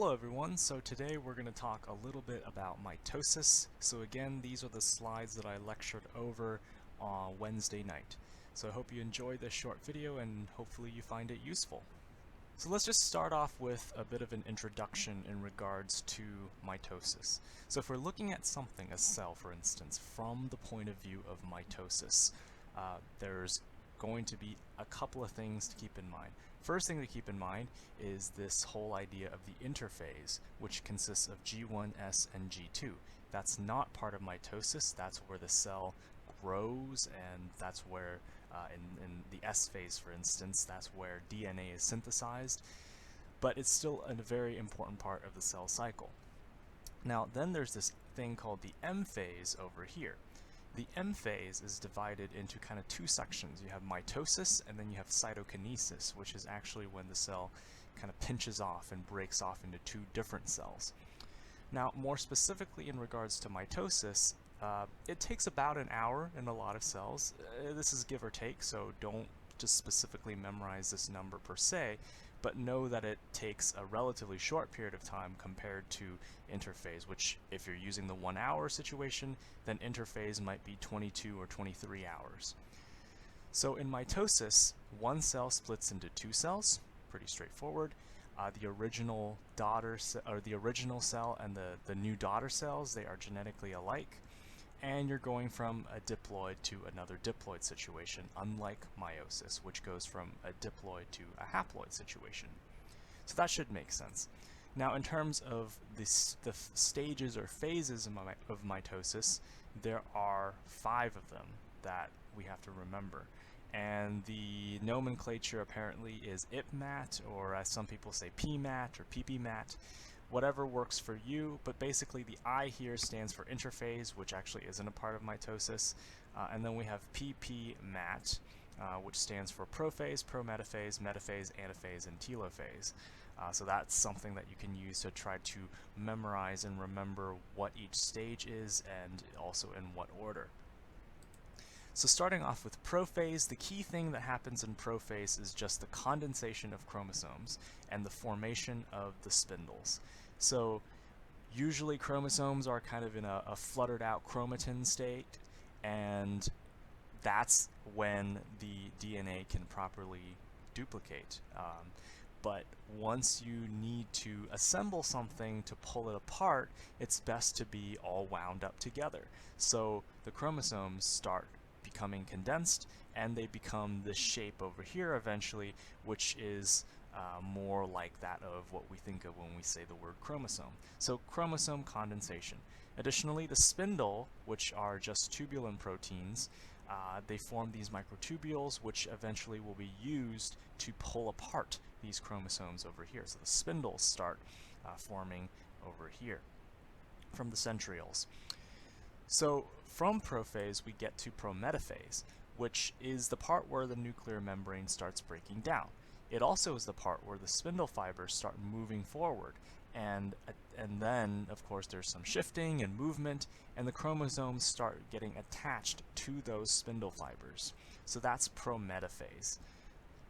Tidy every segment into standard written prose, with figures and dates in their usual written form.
Hello everyone, so today we're going to talk a little bit about mitosis. So again, these are the slides that I lectured over on Wednesday night. So I hope you enjoyed this short video and hopefully you find it useful. So let's just start off with a bit of an introduction in regards to mitosis. So if we're looking at something, a cell for instance, from the point of view of mitosis, there's going to be a couple of things to keep in mind. First thing to keep in mind is this whole idea of the interphase, which consists of G1S and G2. That's not part of mitosis. That's where the cell grows, and that's where in the S phase, for instance, that's where DNA is synthesized, but it's still a very important part of the cell cycle. Now then there's this thing called the M phase over here. The M phase is divided into kind of two sections. You have mitosis and then you have cytokinesis, which is actually when the cell kind of pinches off and breaks off into two different cells. Now, more specifically in regards to mitosis, it takes about an hour in a lot of cells. This is give or take, so don't just specifically memorize this number per se, but know that it takes a relatively short period of time compared to interphase, which if you're using the 1 hour situation, then interphase might be 22 or 23 hours. So in mitosis, one cell splits into two cells, pretty straightforward. The original cell and the new daughter cells, they are genetically alike, and you're going from a diploid to another diploid situation, unlike meiosis, which goes from a diploid to a haploid situation. So that should make sense. Now, in terms of the stages or phases of mitosis, there are 5 of them that we have to remember. And the nomenclature apparently is IPMAT, or as some people say PMAT or PPMAT, whatever works for you, but basically the I here stands for interphase, which actually isn't a part of mitosis, and then we have PPMAT, which stands for prophase, prometaphase, metaphase, anaphase, and telophase. So that's something that you can use to try to memorize and remember what each stage is and also in what order. So starting off with prophase, the key thing that happens in prophase is just the condensation of chromosomes and the formation of the spindles. So usually chromosomes are kind of in a fluttered out chromatin state, and that's when the DNA can properly duplicate. But once you need to assemble something to pull it apart, it's best to be all wound up together. So the chromosomes start becoming condensed, and they become this shape over here eventually, which is more like that of what we think of when we say the word chromosome. So chromosome condensation. Additionally, the spindle, which are just tubulin proteins, they form these microtubules, which eventually will be used to pull apart these chromosomes over here. So the spindles start forming over here from the centrioles. So from prophase, we get to prometaphase, which is the part where the nuclear membrane starts breaking down. It also is the part where the spindle fibers start moving forward, and then, of course, there's some shifting and movement, and the chromosomes start getting attached to those spindle fibers. So that's prometaphase.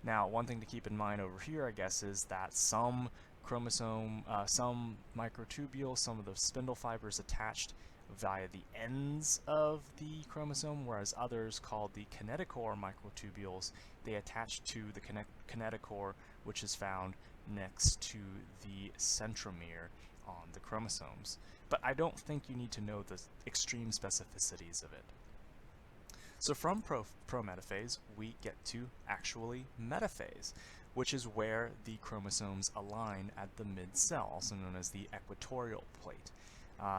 Now, one thing to keep in mind over here, I guess, is that some microtubules, some of the spindle fibers attached via the ends of the chromosome, whereas others, called the kinetochore microtubules, they attach to the kinetochore, which is found next to the centromere on the chromosomes. But I don't think you need to know the extreme specificities of it. So from prometaphase, we get to actually metaphase, which is where the chromosomes align at the mid-cell, also known as the equatorial plate.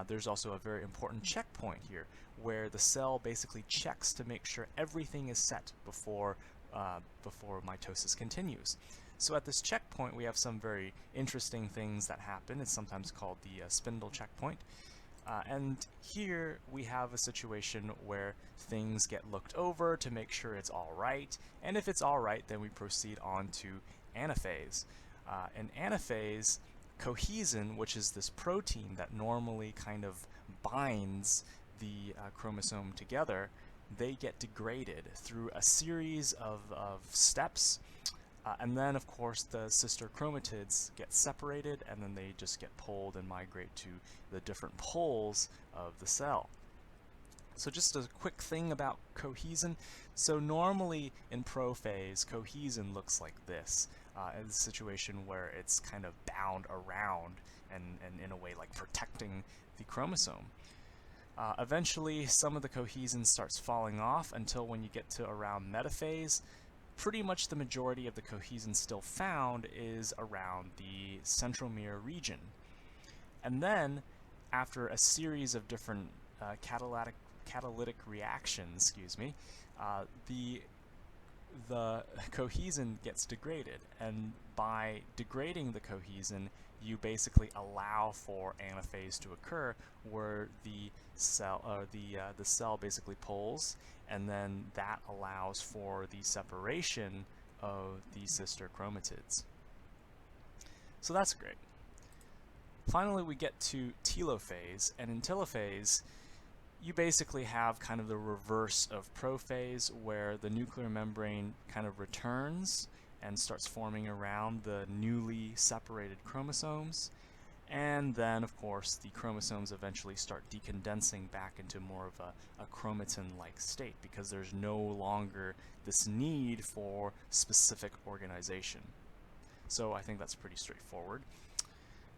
There's also a very important checkpoint here, where the cell basically checks to make sure everything is set before mitosis continues. So at this checkpoint, we have some very interesting things that happen. It's sometimes called the spindle checkpoint. And here we have a situation where things get looked over to make sure it's all right. And if it's all right, then we proceed on to anaphase. In anaphase, cohesin, which is this protein that normally kind of binds the chromosome together, they get degraded through a series of steps, And then, of course, the sister chromatids get separated, and then they just get pulled and migrate to the different poles of the cell. So just a quick thing about cohesin. So normally in prophase, cohesin looks like this, in a situation where it's kind of bound around and in a way like protecting the chromosome. Eventually, some of the cohesin starts falling off until when you get to around metaphase, pretty much the majority of the cohesin still found is around the centromere region. And then, after a series of different catalytic reactions, the cohesin gets degraded, and by degrading the cohesin, you basically allow for anaphase to occur, where the cell basically pulls, and then that allows for the separation of the sister chromatids. So that's great. Finally, we get to telophase, and in telophase, you basically have kind of the reverse of prophase, where the nuclear membrane kind of returns and starts forming around the newly separated chromosomes. And then, of course, the chromosomes eventually start decondensing back into more of a chromatin-like state, because there's no longer this need for specific organization. So I think that's pretty straightforward.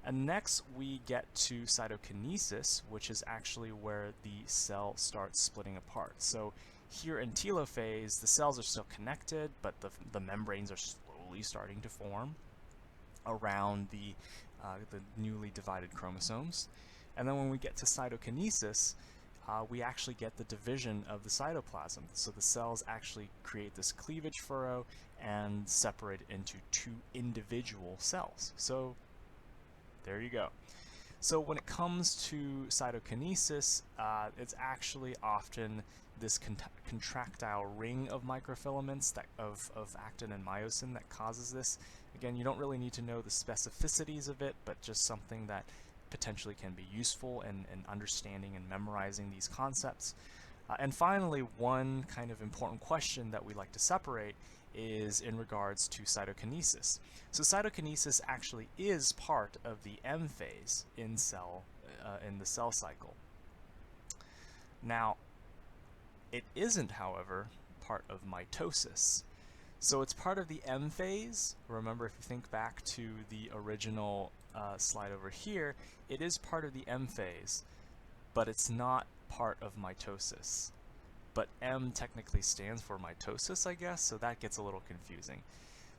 And next we get to cytokinesis, which is actually where the cell starts splitting apart. So here in telophase, the cells are still connected, but the membranes are slowly starting to form around the newly divided chromosomes. And then when we get to cytokinesis, we actually get the division of the cytoplasm. So the cells actually create this cleavage furrow and separate into two individual cells. So there you go. So when it comes to cytokinesis, it's actually often this contractile ring of microfilaments of actin and myosin that causes this. Again, you don't really need to know the specificities of it, but just something that potentially can be useful in understanding and memorizing these concepts. And finally, one kind of important question that we like to separate is in regards to cytokinesis. So cytokinesis actually is part of the M phase in the cell cycle. Now, it isn't, however, part of mitosis. So it's part of the M phase. Remember, if you think back to the original slide over here, it is part of the M phase, but it's not part of mitosis. But M technically stands for mitosis, I guess, so that gets a little confusing.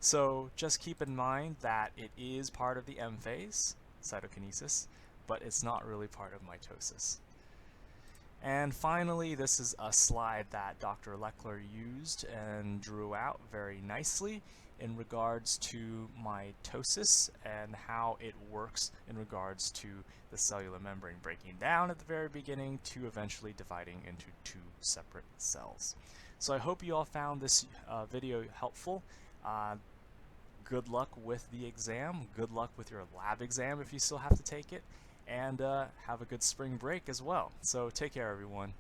So just keep in mind that it is part of the M phase, cytokinesis, but it's not really part of mitosis. And finally, this is a slide that Dr. Loechler used and drew out very nicely in regards to mitosis and how it works in regards to the cellular membrane breaking down at the very beginning to eventually dividing into two separate cells. So I hope you all found this video helpful. Good luck with the exam. Good luck with your lab exam if you still have to take it. And have a good spring break as well. So take care, everyone.